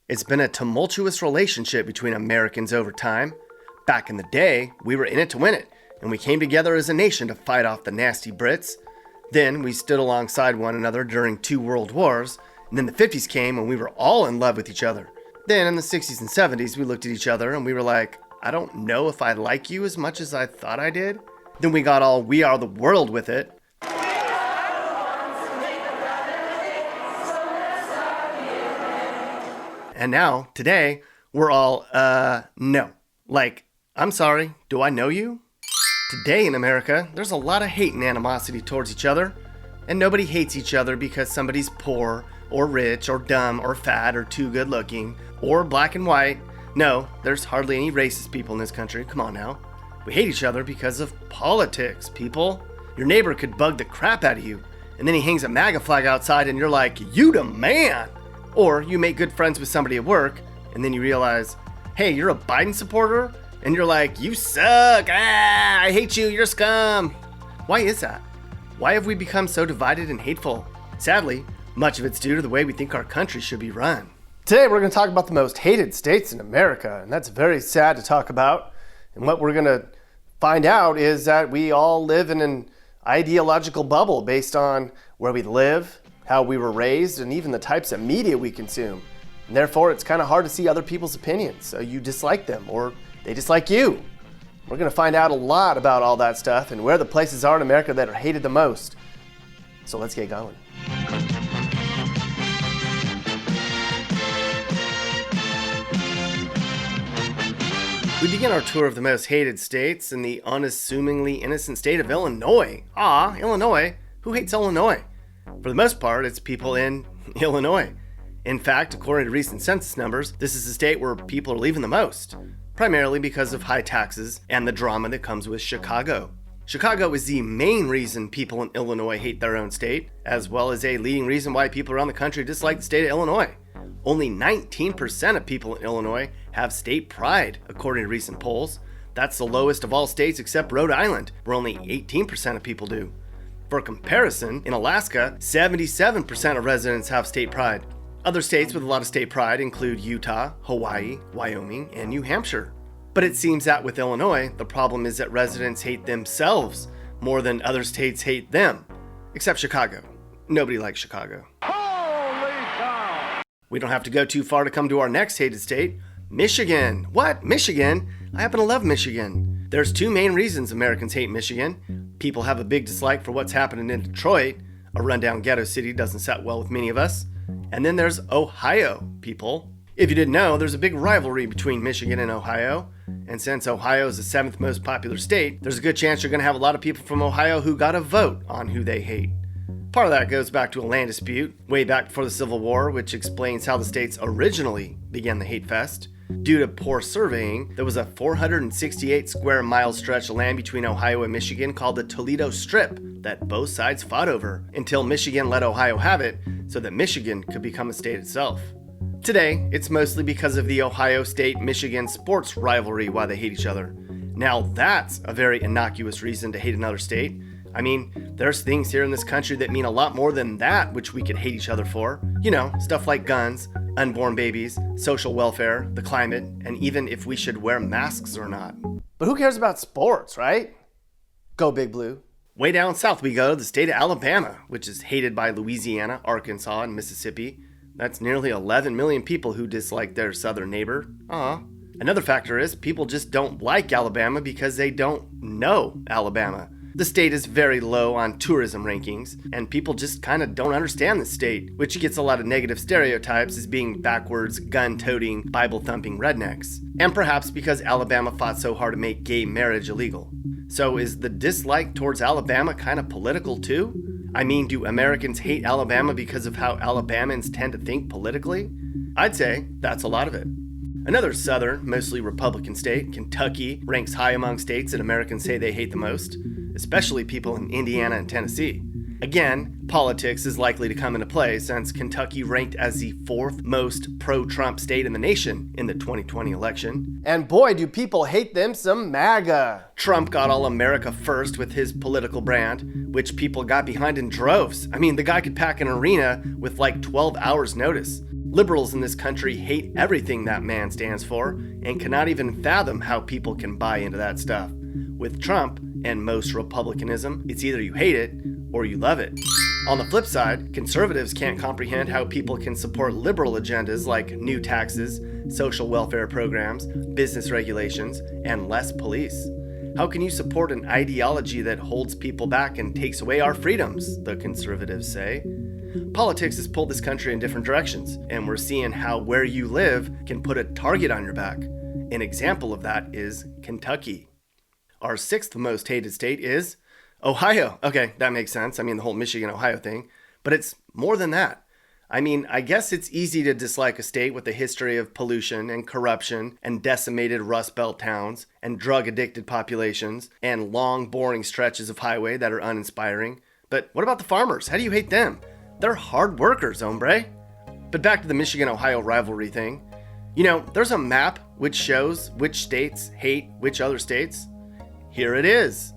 It's been a tumultuous relationship between Americans over time. Back in the day, we were in it to win it, and we came together as a nation to fight off the nasty Brits. Then we stood alongside one another during 2 world wars, and then the 50s came and we were all in love with each other. Then in the 60s and 70s, we looked at each other and we were like, I don't know if I like you as much as I thought I did. Then we got all We Are the World with it. And now, today, we're all, no. Like, I'm sorry, do I know you? Today in America, there's a lot of hate and animosity towards each other. And nobody hates each other because somebody's poor, or rich, or dumb, or fat, or too good looking, or black and white. No, there's hardly any racist people in this country, come on now. We hate each other because of politics, people. Your neighbor could bug the crap out of you, and then he hangs a MAGA flag outside and you're like, you the man! Or you make good friends with somebody at work, and then you realize, hey, you're a Biden supporter? And you're like, you suck, I hate you, you're scum. Why is that? Why have we become so divided and hateful? Sadly, much of it's due to the way we think our country should be run. Today we're going to talk about the most hated states in America, and that's very sad to talk about. And what we're going to find out is that we all live in an ideological bubble based on where we live, how we were raised, and even the types of media we consume. And therefore, it's kind of hard to see other people's opinions, so you dislike them, or they dislike you. We're going to find out a lot about all that stuff and where the places are in America that are hated the most. So let's get going. We begin our tour of the most hated states in the unassumingly innocent state of Illinois. Illinois. Who hates Illinois? For the most part, it's people in Illinois. In fact, according to recent census numbers, this is the state where people are leaving the most, primarily because of high taxes and the drama that comes with Chicago. Chicago is the main reason people in Illinois hate their own state, as well as a leading reason why people around the country dislike the state of Illinois. Only 19% of people in Illinois have state pride, according to recent polls. That's the lowest of all states except Rhode Island, where only 18% of people do. For comparison, in Alaska, 77% of residents have state pride. Other states with a lot of state pride include Utah, Hawaii, Wyoming, and New Hampshire. But it seems that with Illinois, the problem is that residents hate themselves more than other states hate them. Except Chicago. Nobody likes Chicago. Holy cow! We don't have to go too far to come to our next hated state, Michigan. What? Michigan? I happen to love Michigan. There's 2 main reasons Americans hate Michigan. People have a big dislike for what's happening in Detroit. A rundown ghetto city doesn't set well with many of us. And then there's Ohio, people. If you didn't know, there's a big rivalry between Michigan and Ohio. And since Ohio is the 7th most popular state, there's a good chance you're going to have a lot of people from Ohio who got a vote on who they hate. Part of that goes back to a land dispute, way back before the Civil War, which explains how the states originally began the hate fest. Due to poor surveying, there was a 468 square mile stretch of land between Ohio and Michigan called the Toledo Strip that both sides fought over until Michigan let Ohio have it so that Michigan could become a state itself. Today, it's mostly because of the Ohio State-Michigan sports rivalry why they hate each other. Now that's a very innocuous reason to hate another state. I mean, there's things here in this country that mean a lot more than that which we could hate each other for. You know, stuff like guns, unborn babies, social welfare, the climate, and even if we should wear masks or not. But who cares about sports, right? Go Big Blue. Way down south we go to the state of Alabama, which is hated by Louisiana, Arkansas, and Mississippi. That's nearly 11 million people who dislike their southern neighbor. Another factor is people just don't like Alabama because they don't know Alabama. The state is very low on tourism rankings, and people just kind of don't understand the state, which gets a lot of negative stereotypes as being backwards, gun-toting, Bible-thumping rednecks. And perhaps because Alabama fought so hard to make gay marriage illegal. So is the dislike towards Alabama kind of political too? I mean, do Americans hate Alabama because of how Alabamans tend to think politically? I'd say that's a lot of it. Another southern, mostly Republican state, Kentucky, ranks high among states that Americans say they hate the most, especially people in Indiana and Tennessee. Again, politics is likely to come into play since Kentucky ranked as the 4th most pro-Trump state in the nation in the 2020 election. And boy, do people hate them some MAGA. Trump got all America first with his political brand, which people got behind in droves. I mean, the guy could pack an arena with like 12 hours notice. Liberals in this country hate everything that man stands for and cannot even fathom how people can buy into that stuff. With Trump and most republicanism, it's either you hate it or you love it. On the flip side, conservatives can't comprehend how people can support liberal agendas like new taxes, social welfare programs, business regulations, and less police. How can you support an ideology that holds people back and takes away our freedoms, the conservatives say. Politics has pulled this country in different directions, and we're seeing how where you live can put a target on your back. An example of that is Kentucky. Our sixth most hated state is Ohio. Okay, that makes sense. I mean, the whole Michigan-Ohio thing. But it's more than that. I mean, I guess it's easy to dislike a state with a history of pollution and corruption and decimated Rust Belt towns and drug-addicted populations and long, boring stretches of highway that are uninspiring. But what about the farmers? How do you hate them? They're hard workers, hombre. But back to the Michigan-Ohio rivalry thing. You know, there's a map which shows which states hate which other states. Here it is.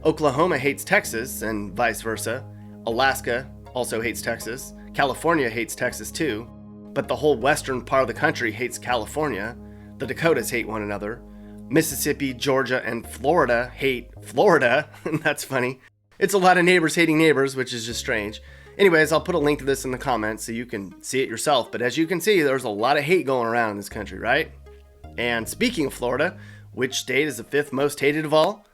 Oklahoma hates Texas and vice versa. Alaska also hates Texas. California hates Texas too. But the whole western part of the country hates California. The Dakotas hate one another. Mississippi, Georgia, and Florida hate Florida. That's funny. It's a lot of neighbors hating neighbors, which is just strange. Anyways, I'll put a link to this in the comments so you can see it yourself. But as you can see, there's a lot of hate going around in this country, right? And speaking of Florida, which state is the fifth most hated of all?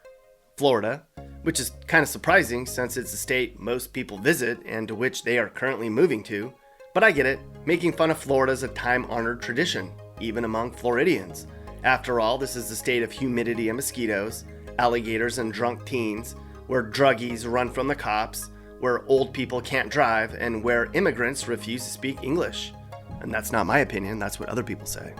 Florida, which is kind of surprising since it's a state most people visit and to which they are currently moving to. But I get it, making fun of Florida is a time-honored tradition, even among Floridians. After all, this is the state of humidity and mosquitoes, alligators and drunk teens, where druggies run from the cops, where old people can't drive, and where immigrants refuse to speak English. And that's not my opinion, that's what other people say.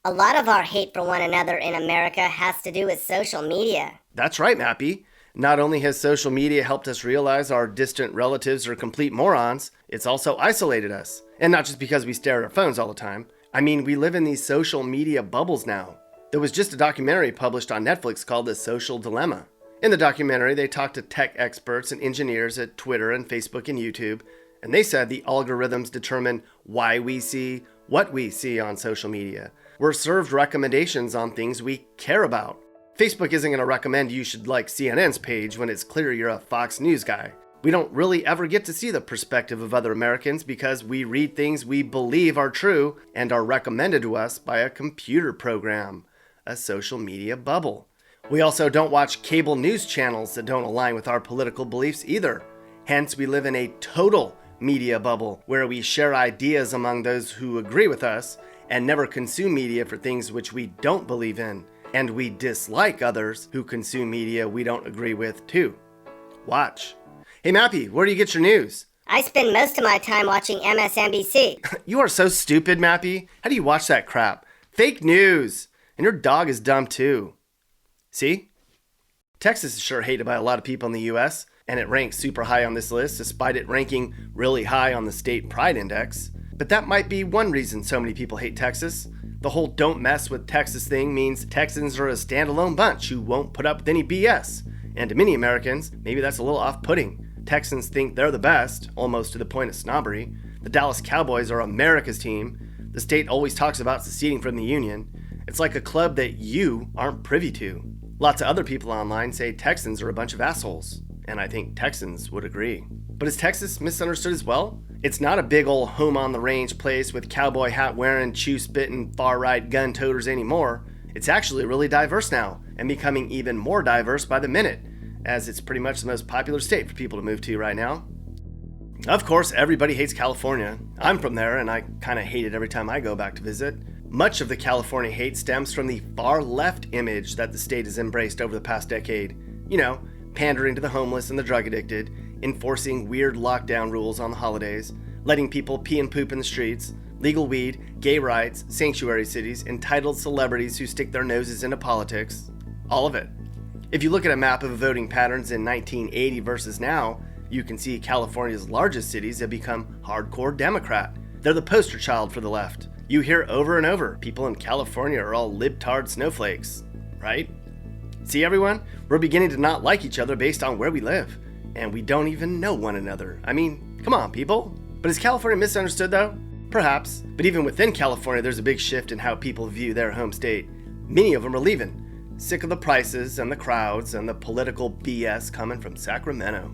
A lot of our hate for one another in America has to do with social media. That's right, Mappy. Not only has social media helped us realize our distant relatives are complete morons, it's also isolated us. And not just because we stare at our phones all the time. I mean, we live in these social media bubbles now. There was just a documentary published on Netflix called The Social Dilemma. In the documentary, they talked to tech experts and engineers at Twitter and Facebook and YouTube, and they said the algorithms determine why we see what we see on social media. We're served recommendations on things we care about. Facebook isn't going to recommend you should like CNN's page when it's clear you're a Fox News guy. We don't really ever get to see the perspective of other Americans because we read things we believe are true and are recommended to us by a computer program, a social media bubble. We also don't watch cable news channels that don't align with our political beliefs either. Hence, we live in a total media bubble where we share ideas among those who agree with us and never consume media for things which we don't believe in. And we dislike others who consume media we don't agree with too. Watch. Hey Mappy, where do you get your news? I spend most of my time watching MSNBC. You are so stupid, Mappy. How do you watch that crap? Fake news! And your dog is dumb too. See? Texas is sure hated by a lot of people in the US, and it ranks super high on this list despite it ranking really high on the State Pride Index. But that might be one reason so many people hate Texas. The whole don't mess with Texas thing means Texans are a standalone bunch who won't put up with any BS. And to many Americans, maybe that's a little off-putting. Texans think they're the best, almost to the point of snobbery. The Dallas Cowboys are America's team. The state always talks about seceding from the Union. It's like a club that you aren't privy to. Lots of other people online say Texans are a bunch of assholes. And I think Texans would agree. But is Texas misunderstood as well? It's not a big old home-on-the-range place with cowboy hat-wearing, chew-spitting, far-right gun-toters anymore. It's actually really diverse now, and becoming even more diverse by the minute, as it's pretty much the most popular state for people to move to right now. Of course, everybody hates California. I'm from there, and I kind of hate it every time I go back to visit. Much of the California hate stems from the far-left image that the state has embraced over the past decade. You know, pandering to the homeless and the drug-addicted, enforcing weird lockdown rules on the holidays, letting people pee and poop in the streets, legal weed, gay rights, sanctuary cities, entitled celebrities who stick their noses into politics. All of it. If you look at a map of voting patterns in 1980 versus now, you can see California's largest cities have become hardcore Democrat. They're the poster child for the left. You hear over and over, people in California are all libtard snowflakes, right? See everyone? We're beginning to not like each other based on where we live. And we don't even know one another. I mean, come on, people. But is California misunderstood, though? Perhaps, but even within California, there's a big shift in how people view their home state. Many of them are leaving, sick of the prices and the crowds and the political BS coming from Sacramento.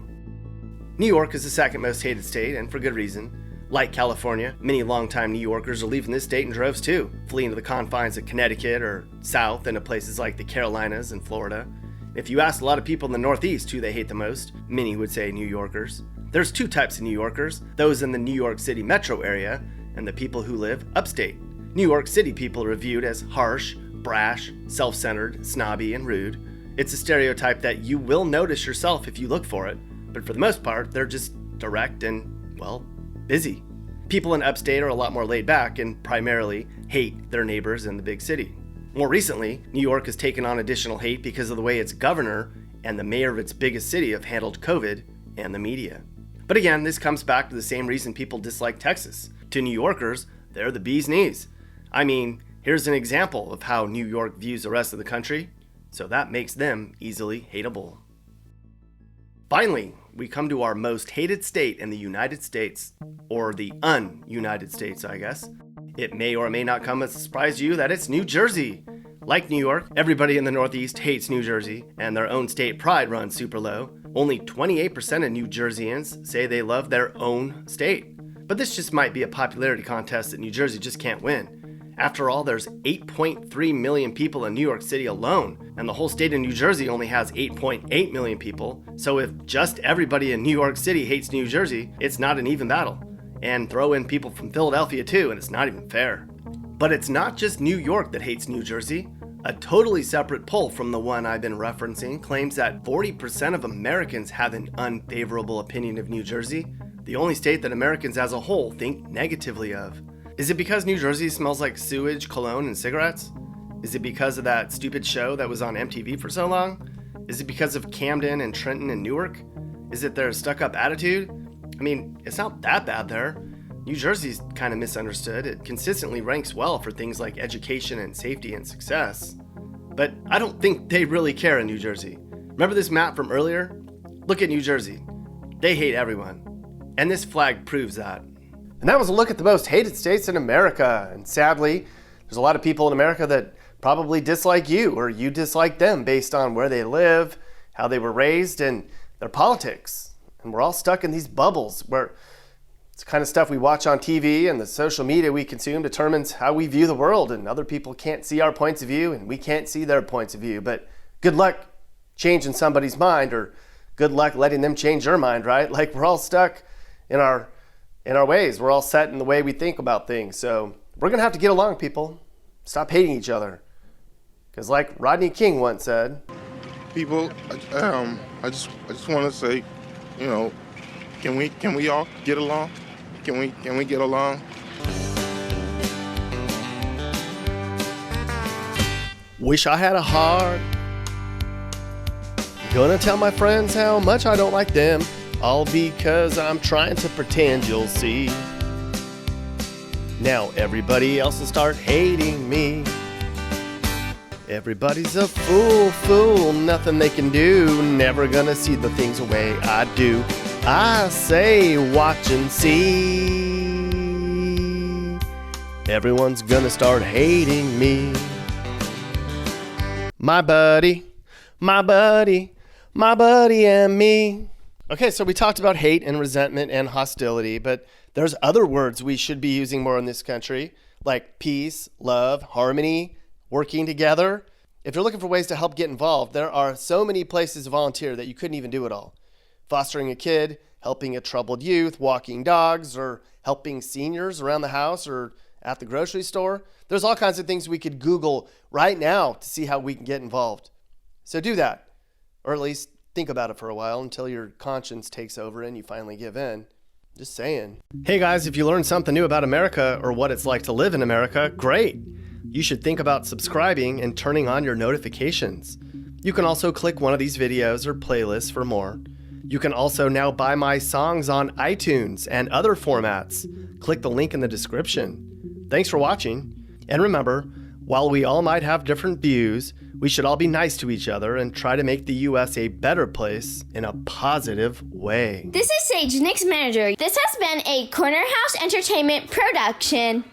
New York is the second most hated state, and for good reason. Like California, many longtime New Yorkers are leaving this state in droves too, fleeing to the confines of Connecticut or south into places like the Carolinas and Florida. If you ask a lot of people in the Northeast who they hate the most, many would say New Yorkers. There's two types of New Yorkers, those in the New York City metro area and the people who live upstate. New York City people are viewed as harsh, brash, self-centered, snobby, and rude. It's a stereotype that you will notice yourself if you look for it, but for the most part, they're just direct and, well, busy. People in upstate are a lot more laid back and primarily hate their neighbors in the big city. More recently, New York has taken on additional hate because of the way its governor and the mayor of its biggest city have handled COVID and the media. But again, this comes back to the same reason people dislike Texas. To New Yorkers, they're the bee's knees. I mean, here's an example of how New York views the rest of the country, so that makes them easily hateable. Finally, we come to our most hated state in the United States, or the un-United States, I guess. It may or may not come as a surprise to you that it's New Jersey. Like New York, everybody in the Northeast hates New Jersey, and their own state pride runs super low. Only 28% of New Jerseyans say they love their own state. But this just might be a popularity contest that New Jersey just can't win. After all, there's 8.3 million people in New York City alone, and the whole state of New Jersey only has 8.8 million people. So if just everybody in New York City hates New Jersey, it's not an even battle. And throw in people from Philadelphia too, and it's not even fair. But it's not just New York that hates New Jersey. A totally separate poll from the one I've been referencing claims that 40% of Americans have an unfavorable opinion of New Jersey, the only state that Americans as a whole think negatively of. Is it because New Jersey smells like sewage, cologne, and cigarettes? Is it because of that stupid show that was on MTV for so long? Is it because of Camden and Trenton and Newark? Is it their stuck-up attitude? I mean, it's not that bad there. New Jersey's kind of misunderstood. It consistently ranks well for things like education and safety and success. But I don't think they really care in New Jersey. Remember this map from earlier? Look at New Jersey. They hate everyone. And this flag proves that. And that was a look at the most hated states in America. And sadly, there's a lot of people in America that probably dislike you or you dislike them based on where they live, how they were raised, and their politics. And we're all stuck in these bubbles where it's the kind of stuff we watch on TV and the social media we consume determines how we view the world, and other people can't see our points of view and we can't see their points of view. But good luck changing somebody's mind, or good luck letting them change your mind, right? Like, we're all stuck in our ways. We're all set in the way we think about things. So we're going to have to get along, people. Stop hating each other. Because like Rodney King once said, people, I just want to say, you know, can we all get along? Can we get along? Wish I had a heart. Gonna tell my friends how much I don't like them, all because I'm trying to pretend you'll see. Now everybody else will start hating me. Everybody's a fool, nothing they can do, never gonna see the things the way I do. I say watch and see. Everyone's gonna start hating me. My buddy and me. Okay, so we talked about hate and resentment and hostility, but there's other words we should be using more in this country, like peace, love, harmony, working together. If you're looking for ways to help get involved, there are so many places to volunteer that you couldn't even do it all. Fostering a kid, helping a troubled youth, walking dogs, or helping seniors around the house or at the grocery store. There's all kinds of things we could Google right now to see how we can get involved. So do that, or at least think about it for a while until your conscience takes over and you finally give in. Just saying. Hey guys, if you learned something new about America or what it's like to live in America, great. You should think about subscribing and turning on your notifications. You can also click one of these videos or playlists for more. You can also now buy my songs on iTunes and other formats. Click the link in the description. Thanks for watching. And remember, while we all might have different views, We should all be nice to each other and try to make the U.S. a better place in a positive way. This is Sage, Nick's manager. This has been a Corner House Entertainment production.